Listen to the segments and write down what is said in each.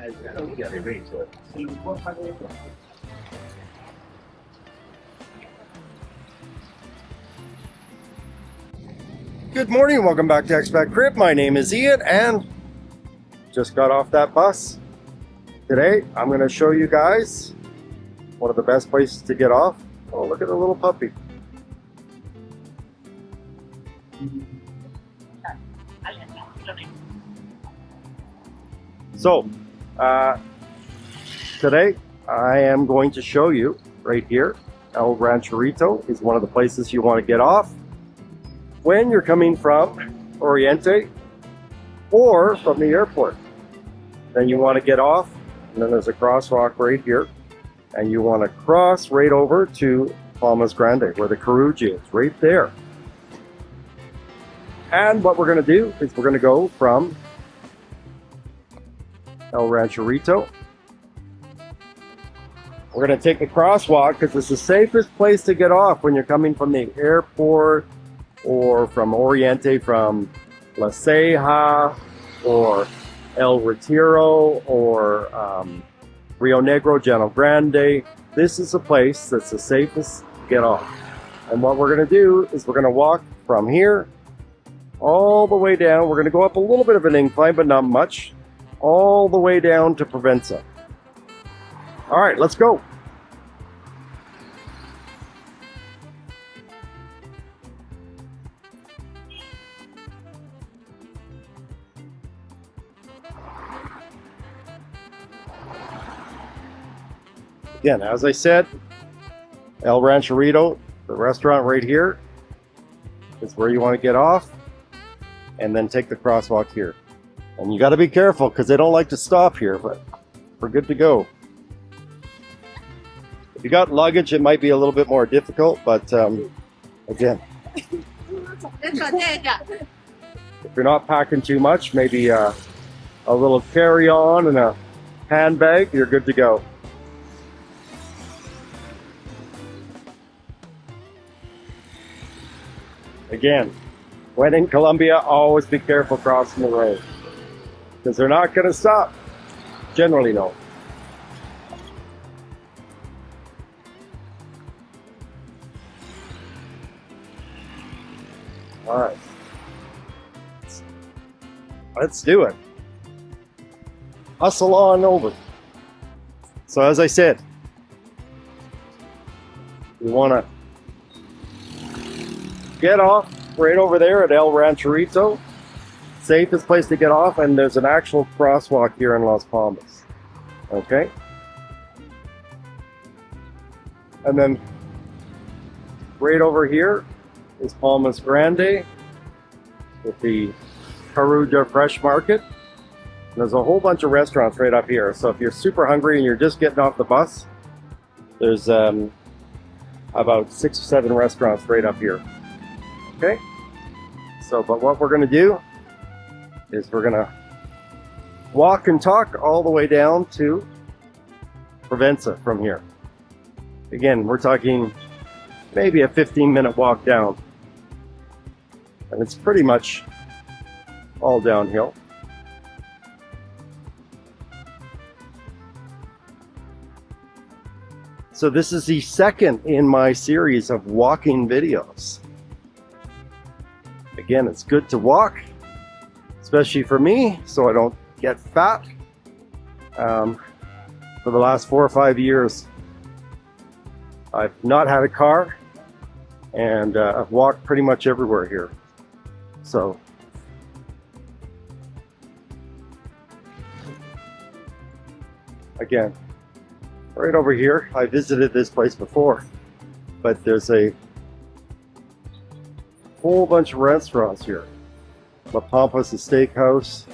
Good morning, welcome back to ExpatCrib. My name is Ian and just got off that bus. Today I'm going to show you guys one of the best places to get off. Oh, look at the little puppy. So, today I am going to show you right here. El Rancherito is one of the places you want to get off when you're coming from Oriente or from the airport. Then you want to get off, and then there's a crosswalk right here, and you want to cross right over to Palmas Grande, where the Carugi is, right there. And what we're going to do is we're going to go from El Rancherito. We're going to take the crosswalk because it's the safest place to get off when you're coming from the airport or from Oriente, from La Ceja or El Retiro or Rio Negro, Llano Grande. This is a place that's the safest to get off. And what we're going to do is we're going to walk from here all the way down. We're going to go up a little bit of an incline, but not much, all the way down to Provenza. All right, let's go. Again, as I said, El Rancherito, the restaurant right here, is where you want to get off, and then take the crosswalk here. And you got to be careful because they don't like to stop here, but we're good to go. If you got luggage, it might be a little bit more difficult, but again, if you're not packing too much, maybe a little carry-on and a handbag, you're good to go. Again, when in Colombia, always be careful crossing the road because they're not going to stop. Generally, no. All right, let's do it. Hustle on over. So as I said, we want to get off right over there at El Rancherito. Safest place to get off, and there's an actual crosswalk here in Las Palmas. Okay? And then right over here is Palmas Grande with the Carugi Fresh Market. And there's a whole bunch of restaurants right up here. So if you're super hungry and you're just getting off the bus, there's about 6 or 7 restaurants right up here. Okay, so but what we're going to do is we're going to walk and talk all the way down to Provenza from here. Again, we're talking maybe a 15-minute walk down, and it's pretty much all downhill. So this is the second in my series of walking videos. Again, it's good to walk, especially for me, so I don't get fat. For the last 4 or 5 years, I've not had a car, and I've walked pretty much everywhere here. So, again, right over here, I visited this place before, but there's a whole bunch of restaurants here. La Pampas, the steakhouse,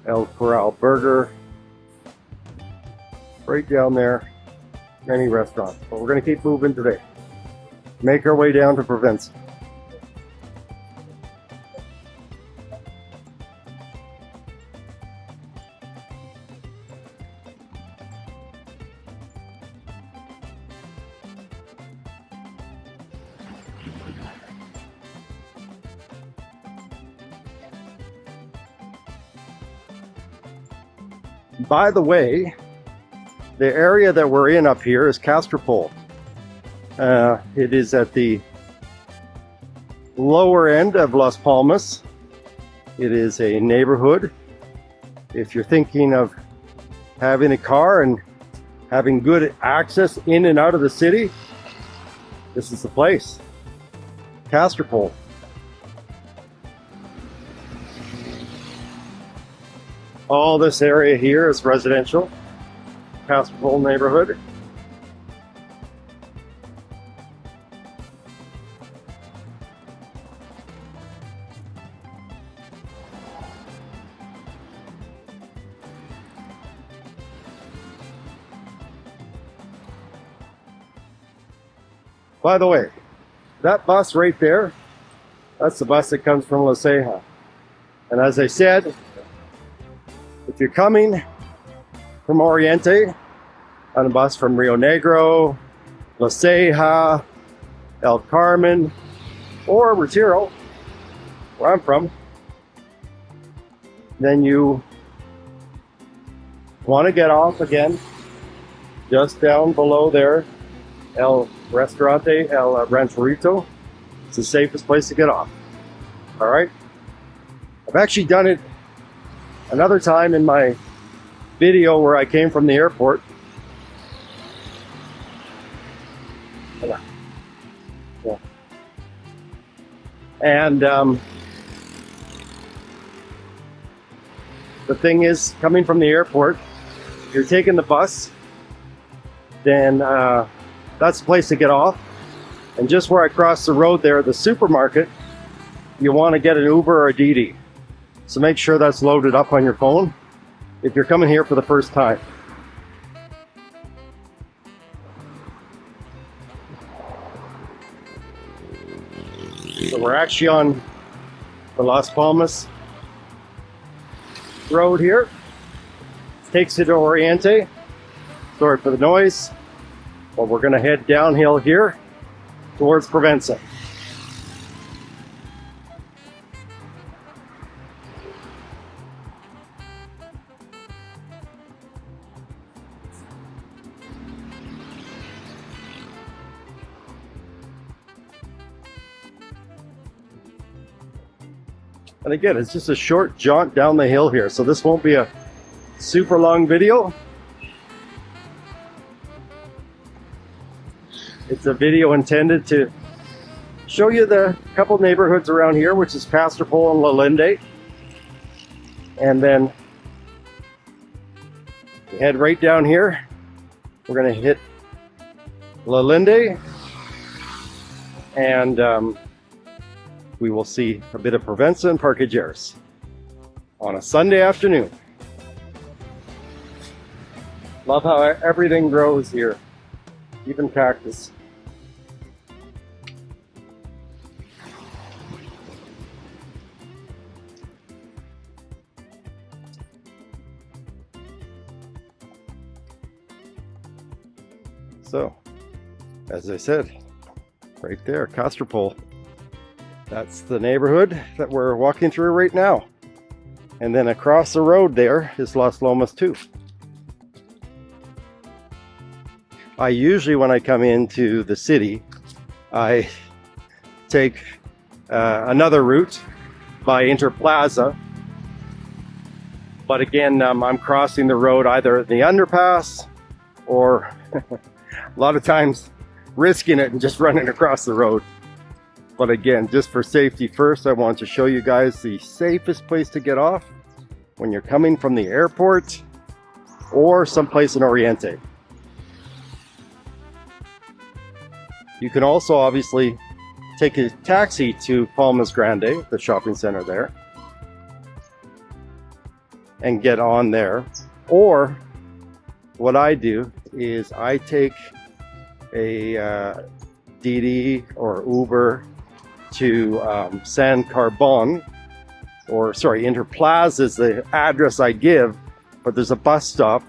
El Corral Burger, right down there, many restaurants. But we're going to keep moving today. Make our way down to Provenza. By the way, the area that we're in up here is Castropol. It is at the lower end of Las Palmas. It is a neighborhood. If you're thinking of having a car and having good access in and out of the city, this is the place. Castropol. All this area here is residential. Castropol neighborhood. By the way, that bus right there, that's the bus that comes from La Ceja. And as I said, if you're coming from Oriente on a bus from Rio Negro, La Ceja, El Carmen, or Retiro, where I'm from, then you want to get off again just down below there, El Restaurante El Rancherito. It's the safest place to get off. All right. I've actually done it another time in my video where I came from the airport. Yeah. And the thing is, coming from the airport, you're taking the bus, then that's the place to get off. And just where I cross the road there, the supermarket, you want to get an Uber or a Didi. So make sure that's loaded up on your phone if you're coming here for the first time. So we're actually on the Las Palmas road here. Takes you to Oriente. Sorry for the noise. But we're going to head downhill here towards Provenza. And again, it's just a short jaunt down the hill here, so this won't be a super long video. It's a video intended to show you the couple neighborhoods around here, which is Castropol and Linde. And then we head right down here. We're going to hit Linde, and we will see a bit of Provenza and Parque Lleras on a Sunday afternoon. Love how everything grows here, even cactus. So, as I said, right there, Castropol. That's the neighborhood that we're walking through right now. And then across the road there is Las Lomas too. I usually, when I come into the city, I take another route by Interplaza. But again, I'm crossing the road either at the underpass or a lot of times risking it and just running across the road. But again, just for safety first, I want to show you guys the safest place to get off when you're coming from the airport or someplace in Oriente. You can also obviously take a taxi to Palmas Grande, the shopping center there, and get on there. Or what I do is I take a Didi or Uber to San Carbon, or sorry, Interplaza is the address I give, but there's a bus stop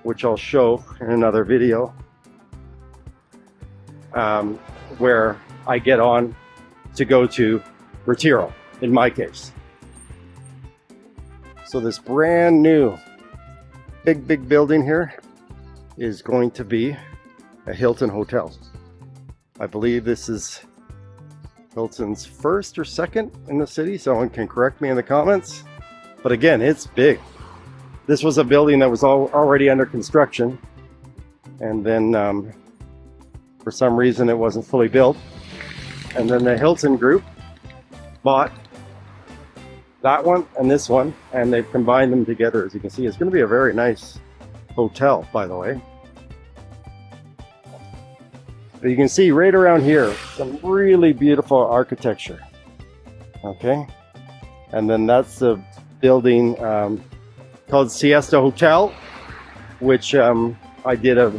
which I'll show in another video, where I get on to go to Retiro in my case. So this brand new big building here is going to be a Hilton hotel. I believe this is Hilton's first or second in the city. Someone can correct me in the comments. But again, it's big. This was a building that was already under construction. And then for some reason it wasn't fully built. And then the Hilton group bought that one and this one, and they've combined them together. As you can see, it's going to be a very nice hotel, by the way. But you can see right around here some really beautiful architecture. Okay, and then that's the building called Siesta Hotel, which I did a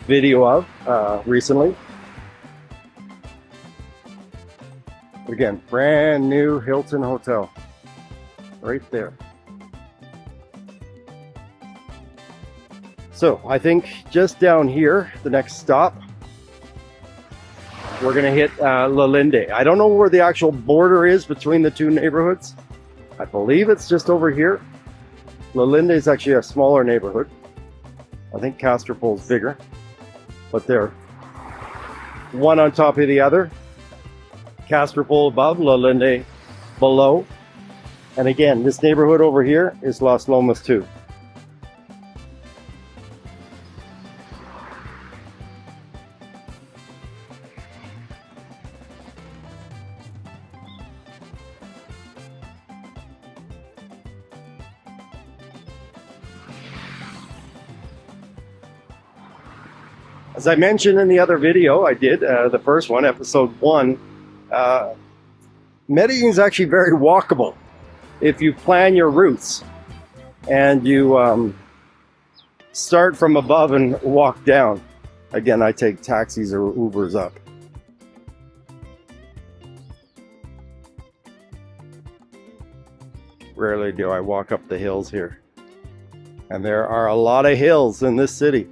video of recently. Again, brand new Hilton hotel right there. So I think just down here, the next stop, we're gonna hit Linde. I don't know where the actual border is between the two neighborhoods. I believe it's just over here. Linde is actually a smaller neighborhood. I think Castropol is bigger, but they're one on top of the other. Castropol above, Linde below. And again, this neighborhood over here is Las Palmas too. As I mentioned in the other video I did, the first one, episode 1, Medellin is actually very walkable if you plan your routes and you start from above and walk down. Again, I take taxis or Ubers up. Rarely do I walk up the hills here. And there are a lot of hills in this city.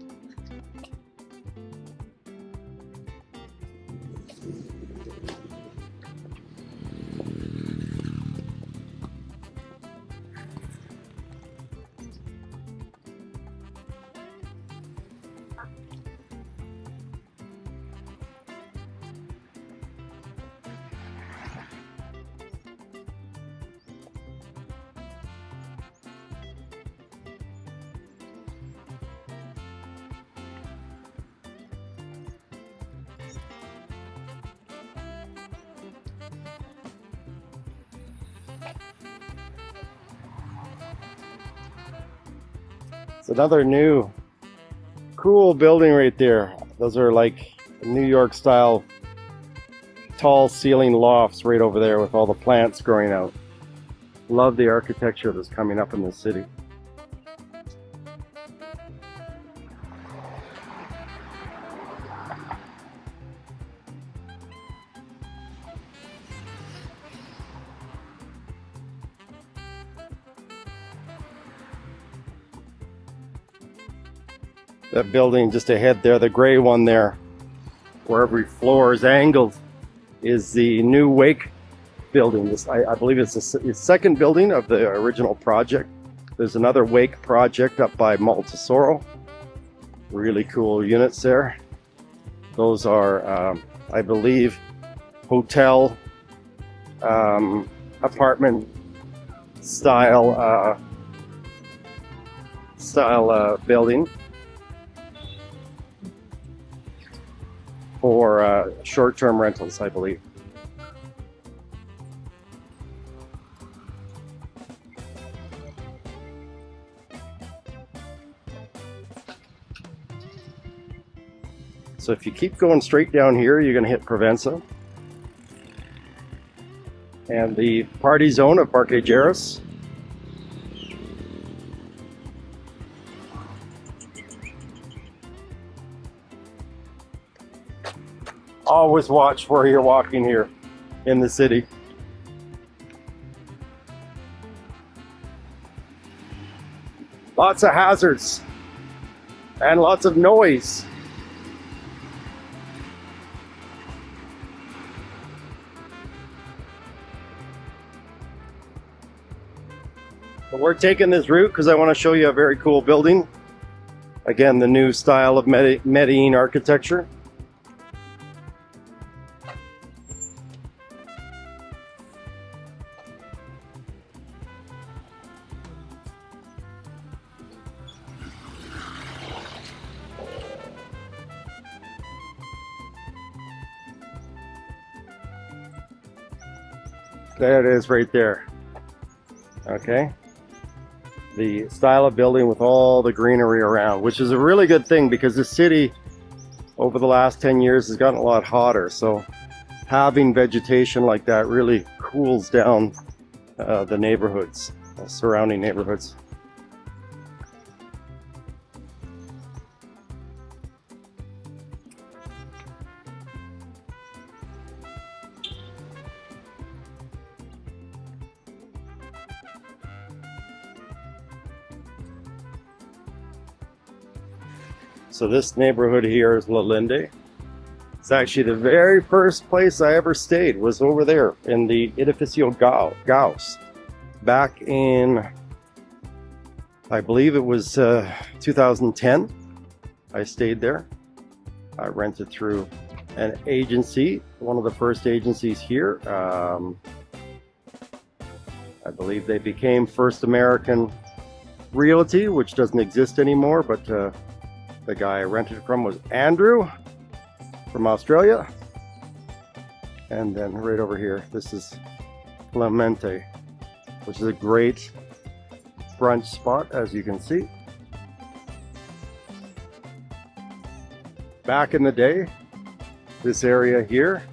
It's another new cool building right there. Those are like New York style tall ceiling lofts right over there with all the plants growing out. Love the architecture that's coming up in this city. That building just ahead there, the gray one there, where every floor is angled, is the new Wake building. This, I believe it's the second building of the original project. There's another Wake project up by Tesoro. Really cool units there. Those are, I believe, hotel, apartment style building. For short-term rentals, I believe. So if you keep going straight down here, you're going to hit Provenza and the party zone of Parque Lleras. Always watch where you're walking here in the city. Lots of hazards and lots of noise. The we're taking this route because I want to show you a very cool building. Again, the new style of Medellin architecture. There it is right there. Okay. The style of building with all the greenery around, which is a really good thing because the city over the last 10 years has gotten a lot hotter. So having vegetation like that really cools down the neighborhoods, the surrounding neighborhoods. So this neighborhood here is Linde. It's actually the very first place I ever stayed was over there in the Edificio Gauss. Back in, I believe it was 2010, I stayed there. I rented through an agency, one of the first agencies here. I believe they became First American Realty, which doesn't exist anymore, but the guy I rented from was Andrew from Australia. And then right over here, this is Clemente, which is a great brunch spot, as you can see. Back in the day, this area here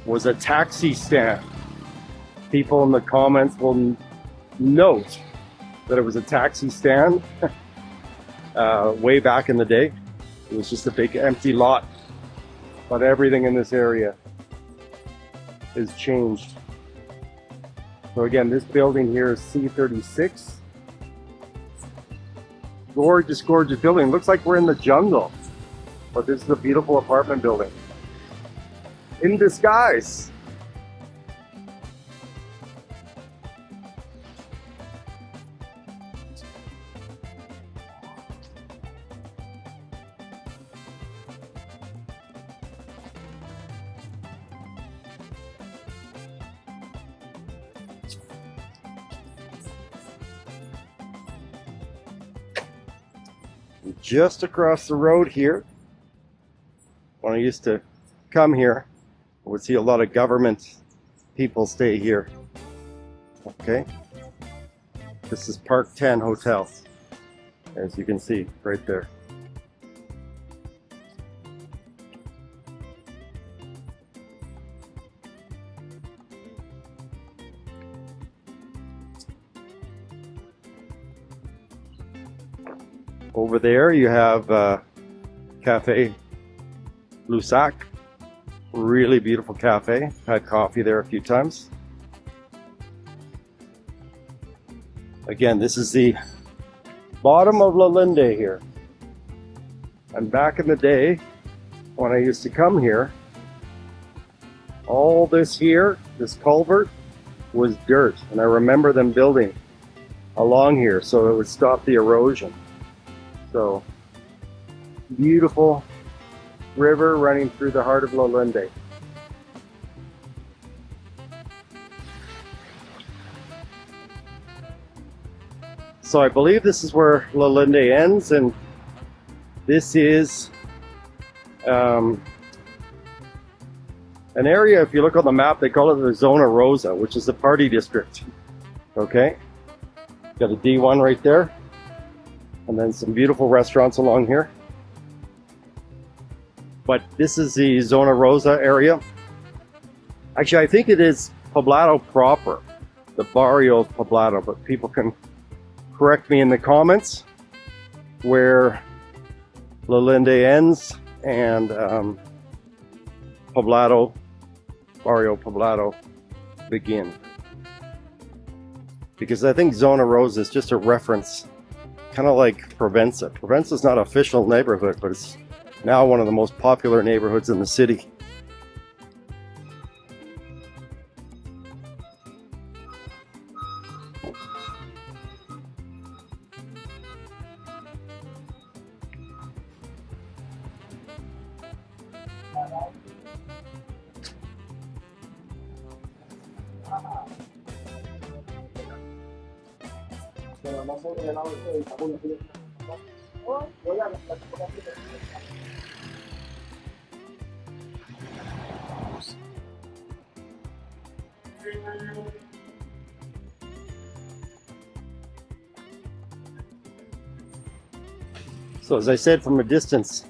was a taxi stand. People in the comments will note that it was a taxi stand. Way back in the day, it was just a big empty lot, but everything in this area is changed. So again, this building here is C36. Gorgeous, gorgeous building. Looks like we're in the jungle, but this is a beautiful apartment building in disguise. Just across the road here, when I used to come here, I would see a lot of government people stay here. Okay, this is Park 10 Hotel, as you can see right there. Over there you have Cafe Lusac, really beautiful cafe. Had coffee there a few times. Again, this is the bottom of Linde here. And back in the day, when I used to come here, all this here, this culvert, was dirt. And I remember them building along here so it would stop the erosion. So, beautiful river running through the heart of Linde. So I believe this is where Linde ends, and this is an area, if you look on the map, they call it the Zona Rosa, which is the party district. Okay? Got a D1 right there. And then some beautiful restaurants along here. But this is the Zona Rosa area. Actually, I think it is Poblado proper, the barrio of Poblado, but people can correct me in the comments where Linde ends and Poblado, barrio Poblado begin. Because I think Zona Rosa is just a reference, kind of like Provenza. Provenza is not an official neighborhood, but it's now one of the most popular neighborhoods in the city. So as I said from a distance,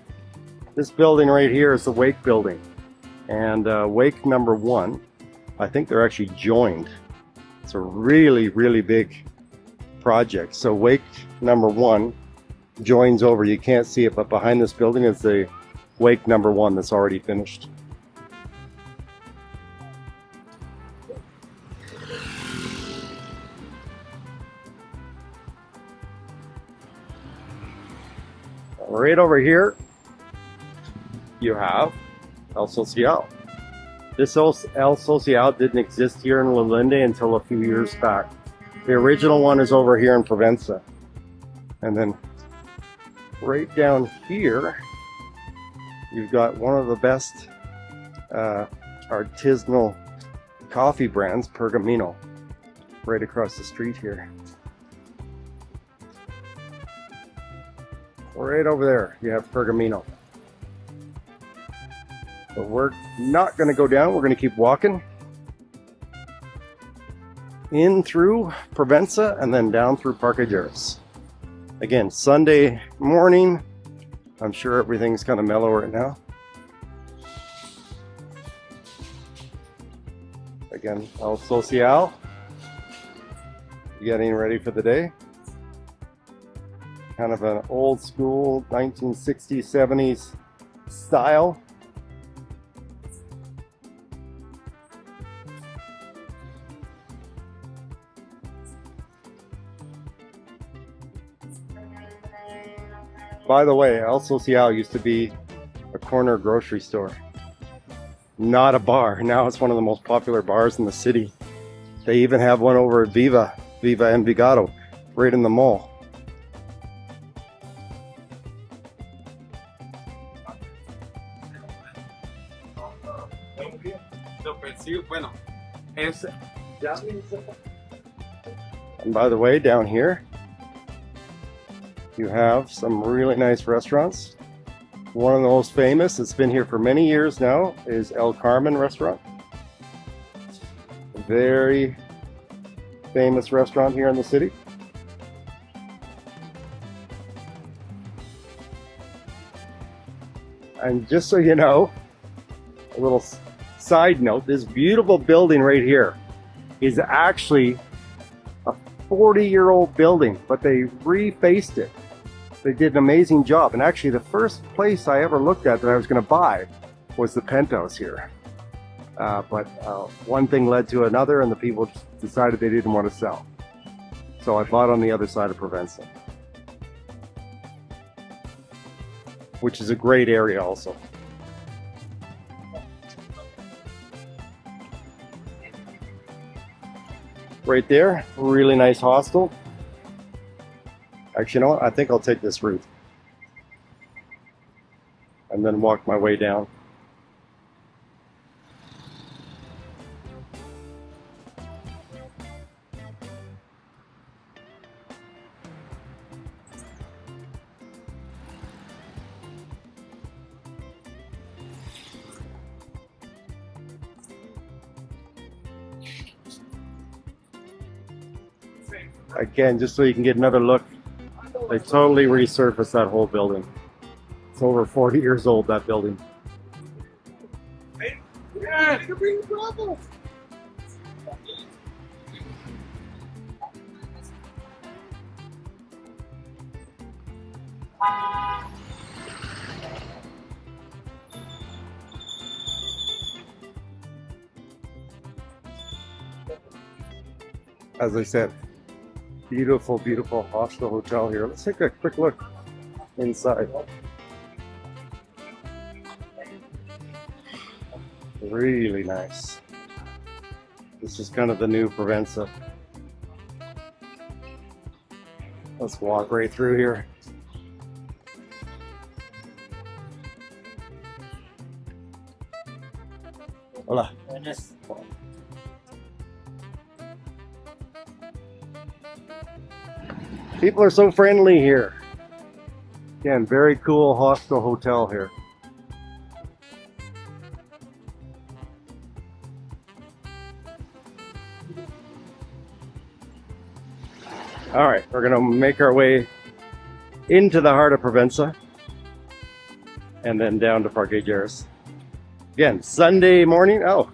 this building right here is the Wake building. And Wake number 1, I think they're actually joined. It's a really, really big project. So Wake number 1 joins over. You can't see it, but behind this building is the Wake number 1 that's already finished. Right over here, you have El Social. This El Social didn't exist here in Linde until a few years back. The original one is over here in Provenza. And then right down here, you've got one of the best artisanal coffee brands, Pergamino, right across the street here. Right over there, you have Pergamino. But we're not going to go down. We're going to keep walking in through Provenza and then down through Parque Lleras. Again, Sunday morning. I'm sure everything's kind of mellow right now. Again, El Social. Getting ready for the day. Kind of an old school 1960s, 70s style. By the way, El Social used to be a corner grocery store, not a bar. Now it's one of the most popular bars in the city. They even have one over at Viva Envigado, right in the mall. And by the way, down here you have some really nice restaurants. One of the most famous, it's been here for many years now, is El Carmen restaurant. A very famous restaurant here in the city. And just so you know, a little side note, this beautiful building right here is actually a 40-year-old building, but they refaced it. They did an amazing job. And actually the first place I ever looked at that I was going to buy was the penthouse here. But one thing led to another and the people decided they didn't want to sell. So I bought on the other side of Provenza, which is a great area also. Right there, really nice hostel. Actually, you know what? I think I'll take this route and then walk my way down. Again, just so you can get another look, they totally resurfaced that whole building. It's over 40 years old, that building. As I said, beautiful, beautiful hostel hotel here. Let's take a quick look inside. Really nice. This is kind of the new Provenza. Let's walk right through here. Hola. People are so friendly here. Again, very cool hostel hotel here. All right, we're gonna make our way into the heart of Provenza and then down to Parque Lleras. Again, Sunday morning. Oh,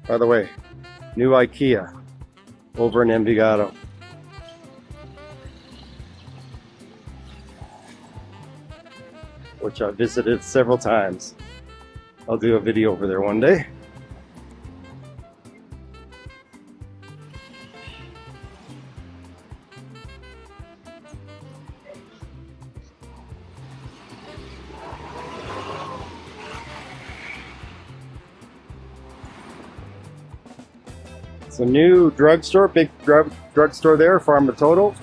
by the way, new IKEA over in Envigado. Which I visited several times. I'll do a video over there one day. It's a new drugstore, big drugstore there, Pharmatotal.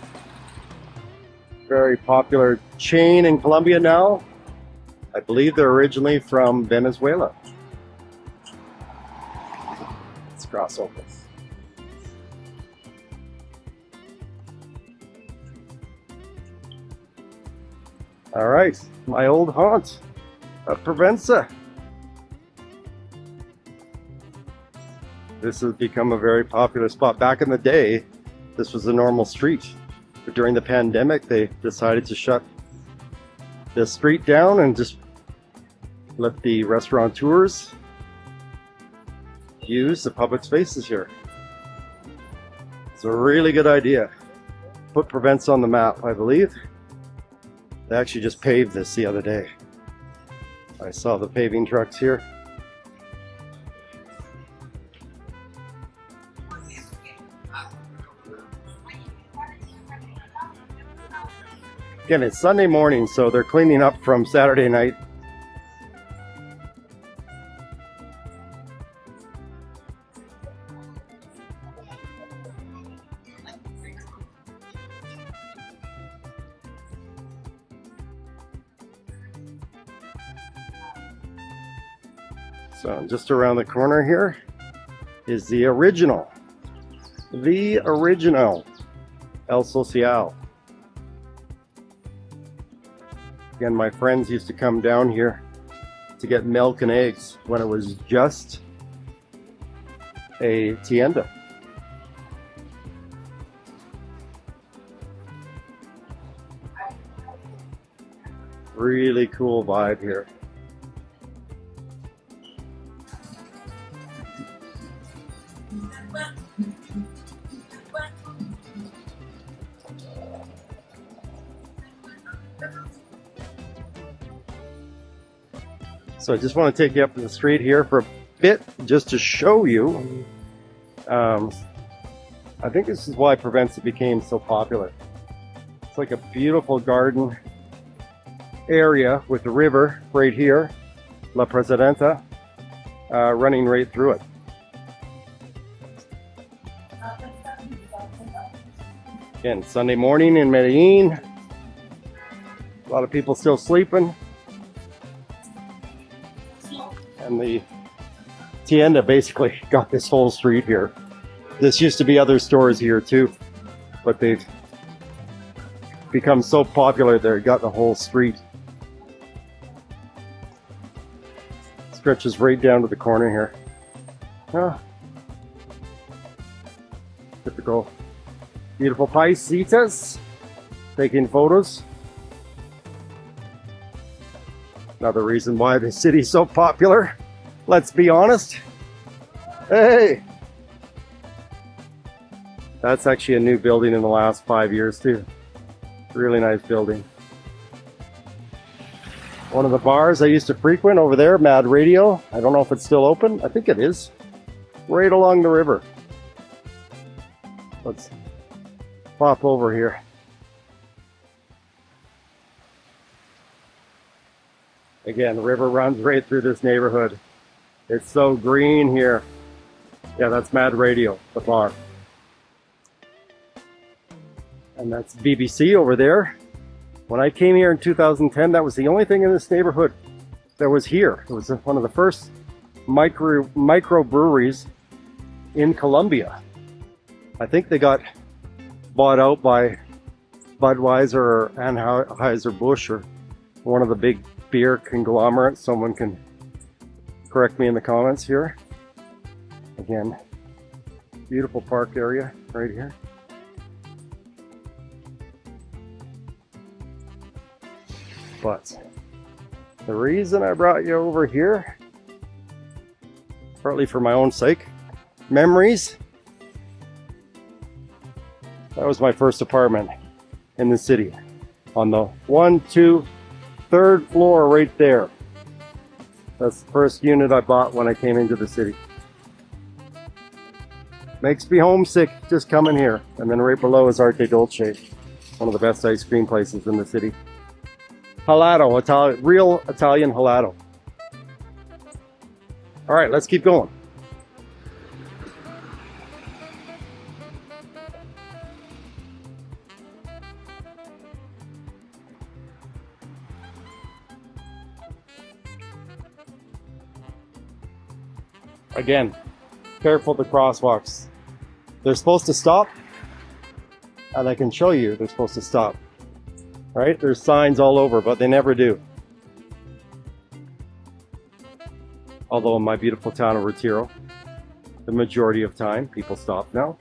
Very popular chain in Colombia now. I believe they're originally from Venezuela. Let's cross over. All right, my old haunt of Provenza. This has become a very popular spot. Back in the day, this was a normal street. But during the pandemic, they decided to shut the street down and just let the restaurateurs use the public spaces here. It's a really good idea. Put Provenza on the map, I believe. They actually just paved this the other day. I saw the paving trucks here. Again, it's Sunday morning, so they're cleaning up from Saturday night. So just around the corner here is the original El Social. Again, my friends used to come down here to get milk and eggs when it was just a tienda. Really cool vibe here. So I just want to take you up to the street here for a bit, just to show you. I think this is why Provenza became so popular. It's like a beautiful garden area with the river right here, La Presidenta, running right through it. Again, Sunday morning in Medellin. A lot of people still sleeping. And the tienda basically got this whole street here. This used to be other stores here too, but they've become so popular they've got the whole street. Stretches right down to the corner here. Typical beautiful paisitas taking photos. Another reason why the city's so popular. Let's be honest. Hey! That's actually a new building in the last 5 years too. Really nice building. One of the bars I used to frequent over there, Mad Radio. I don't know if it's still open. I think it is. Right along the river. Let's pop over here. Again, the river runs right through this neighborhood. It's so green here. Yeah, that's Mad Radio, the bar. And that's BBC over there. When I came here in 2010, that was the only thing in this neighborhood that was here. It was one of the first microbreweries in Colombia. I think they got bought out by Budweiser or Anheuser-Busch or one of the big beer conglomerates. Someone can correct me in the comments here. Again, beautiful park area right here. But the reason I brought you over here, partly for my own sake, memories. That was my first apartment in the city on the 1, 2, 3rd floor right there. That's the first unit I bought when I came into the city. Makes me homesick just coming here. And then right below is Arte Dolce, one of the best ice cream places in the city. Gelato, real Italian gelato. All right, let's keep going. Again, careful the crosswalks. They're supposed to stop, and I can show you they're supposed to stop. Right? There's signs all over, but they never do. Although in my beautiful town of Retiro, the majority of time, people stop now.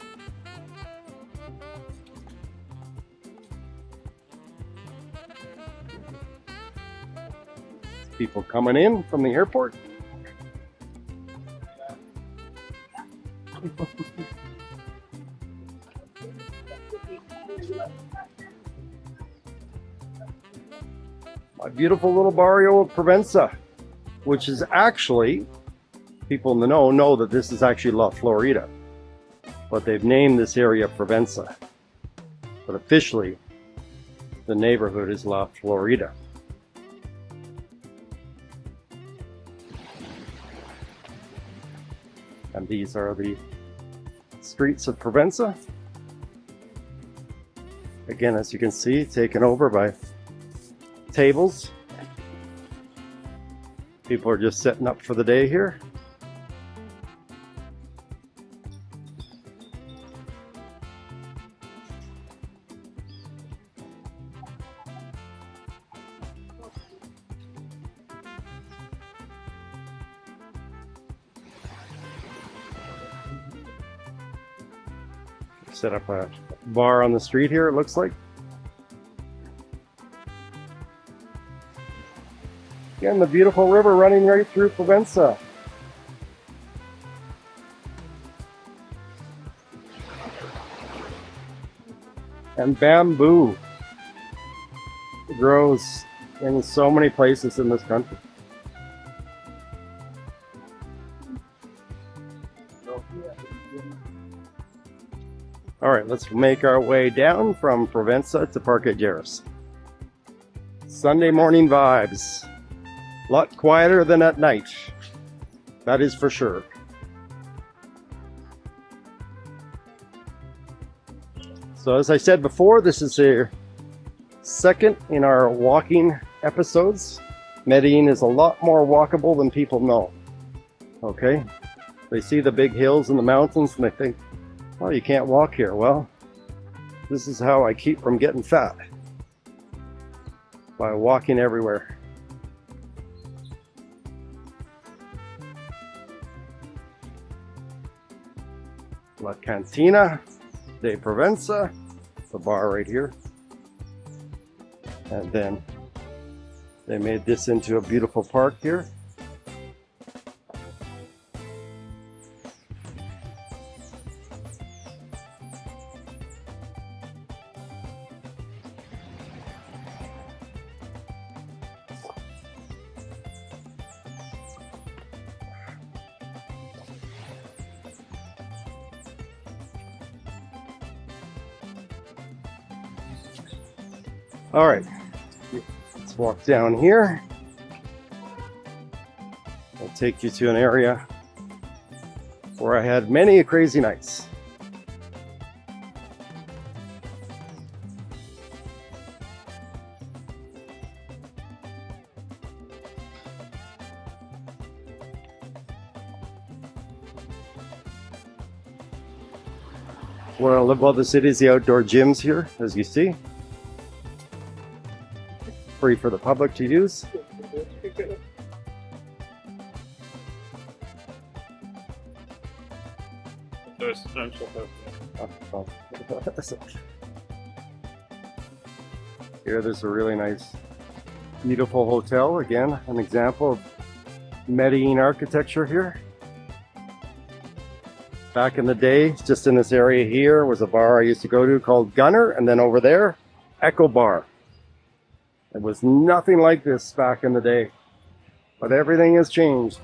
People coming in from the airport. My beautiful little barrio of Provenza, which is actually, people in the know that this is actually La Florida, but they've named this area Provenza. But officially, the neighborhood is La Florida. And these are the streets of Provenza. Again, as you can see, taken over by tables. People are just setting up for the day here. Set up a bar on the street here, it looks like. Again, the beautiful river running right through Provenza. And bamboo grows in so many places in this country. All right, let's make our way down from Provenza to Parque Lleras. Sunday morning vibes. A lot quieter than at night. That is for sure. So as I said before, this is the second in our walking episodes. Medellin is a lot more walkable than people know. Okay? They see the big hills and the mountains and they think, well, you can't walk here. Well, this is how I keep from getting fat. By walking everywhere. La Cantina de Provenza, the bar right here. And then they made this into a beautiful park here. All right, let's walk down here. I'll take you to an area where I had many crazy nights. What I love about the city is the outdoor gyms here, as you see. Free for the public to use. Here there's a really nice, beautiful hotel. Again, an example of Medellin architecture here. Back in the day, just in this area here, was a bar I used to go to called Gunner, and then over there, Echo Bar. It was nothing like this back in the day, but everything has changed.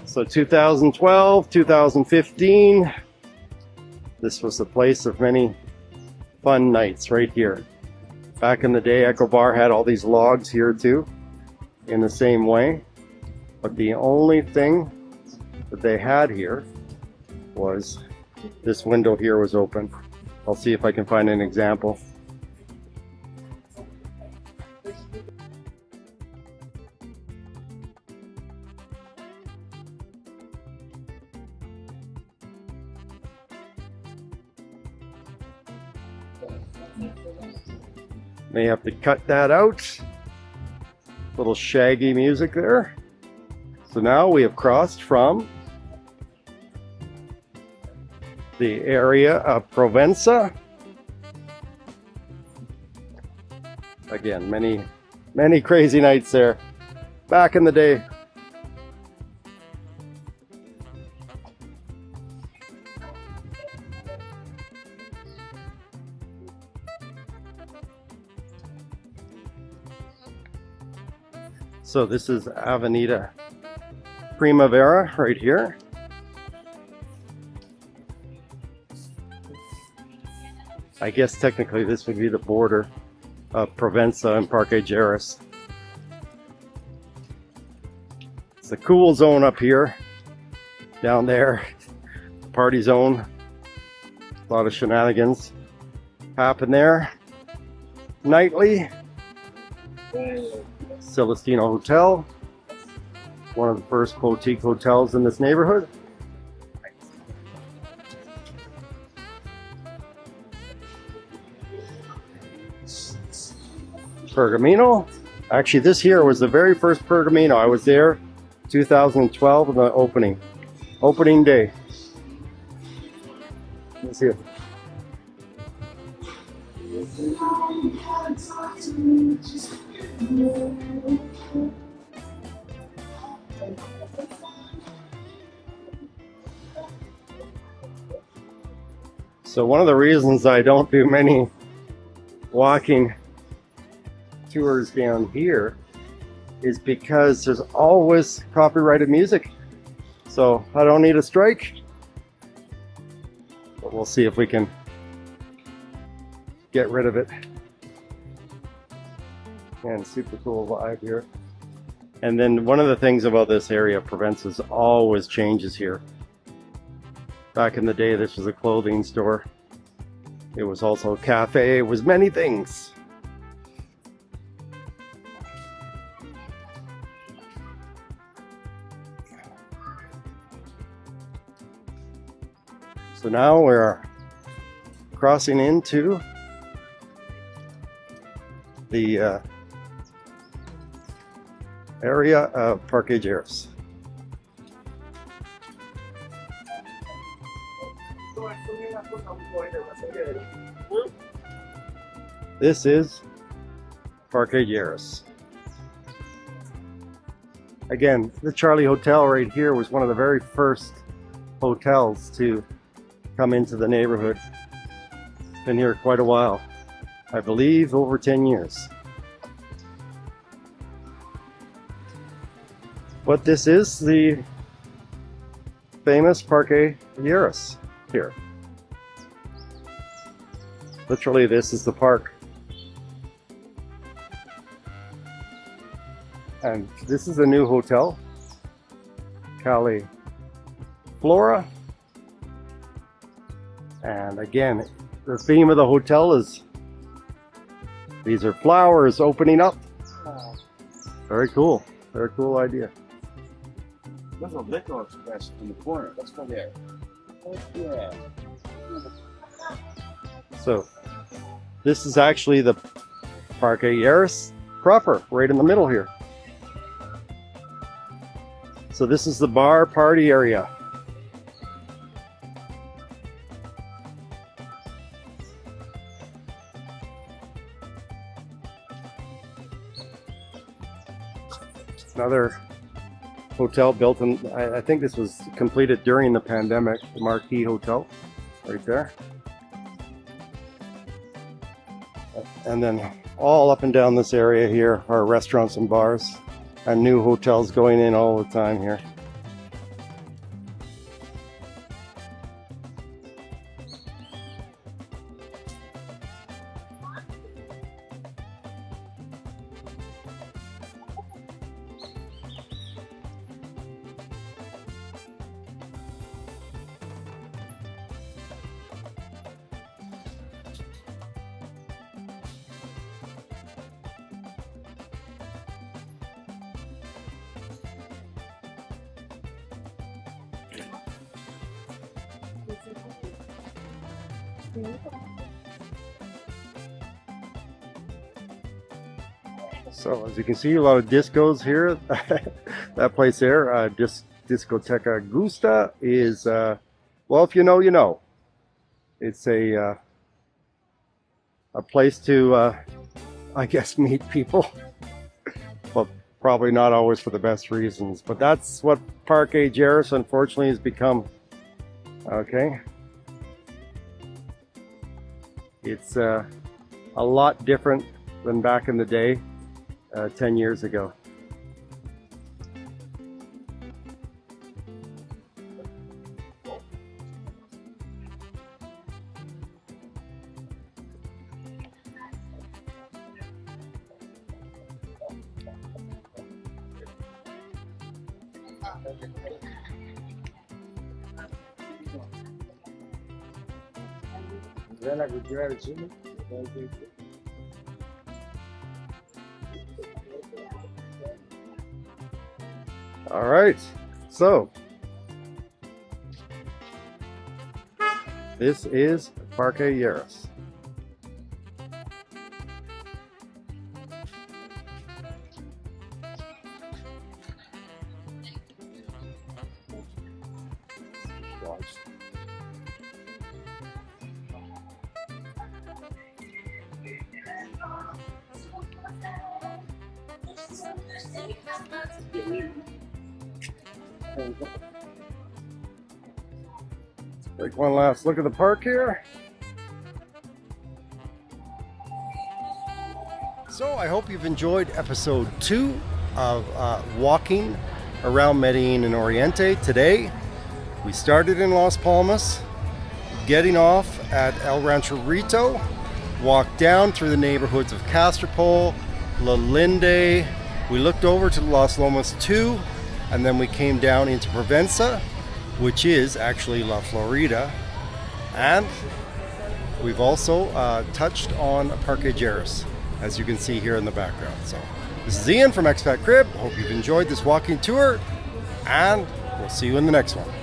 So 2012, 2015, this was the place of many fun nights right here. Back in the day, Echo Bar had all these logs here too, in the same way. But the only thing that they had here was this window here was open. I'll see if I can find an example. May have to cut that out. Little shaggy music there. So now we have crossed from the area of Provenza. Again, many crazy nights there back in the day. So this is Avenida Primavera right here. I guess technically this would be the border of Provenza and Parque Lleras. It's a cool zone up here. Down there, party zone. A lot of shenanigans happen there nightly. Celestino Hotel, one of the first boutique hotels in this neighborhood. Pergamino. Actually, this here was the very first Pergamino. I was there 2012 on the opening day. Let's see it. So one of the reasons I don't do many walking tours down here is because there's always copyrighted music. So I don't need a strike. But we'll see if we can get rid of it. And super cool vibe here. And then one of the things about this area, Provenza, always changes here. Back in the day, this was a clothing store. It was also a cafe. It was many things. So now we're crossing into the area of Parque Lleras. This is Parque Lleras. Again, the Charlie Hotel right here was one of the very first hotels to come into the neighborhood. Been here quite a while. I believe over 10 years. But this is the famous Parque Lleras here. Literally, this is the park. And this is a new hotel, Cali Flora. And again, the theme of the hotel is these are flowers opening up. Very cool idea. There's a liquor express in the corner. Let's go there. Oh, yeah. So this is actually the Parque Lleras proper, right in the middle here. So this is the bar party area. Another hotel built in, I think this was completed during the pandemic, the Marquee Hotel, right there. And then all up and down this area here are restaurants and bars, and new hotels going in all the time here. So as you can see, a lot of discos here. That place there, Discoteca Gusta, is well, if you know, you know. It's a place to I guess meet people, but probably not always for the best reasons. But that's what Parque Lleras unfortunately has become. Okay, it's a lot different than back in the day, 10 years ago. All right, so this is Parque Lleras. Take one last look at the park here. So I hope you've enjoyed episode 2 of walking around Medellin and Oriente. Today we started in Las Palmas, getting off at El Rancherito, walked down through the neighborhoods of Castropol, Linde. We looked over to Las Lomas 2, and then we came down into Provenza, which is actually La Florida, and we've also touched on Parque Lleras, as you can see here in the background. So this is Ian from ExpatCrib. Hope you've enjoyed this walking tour, and we'll see you in the next one.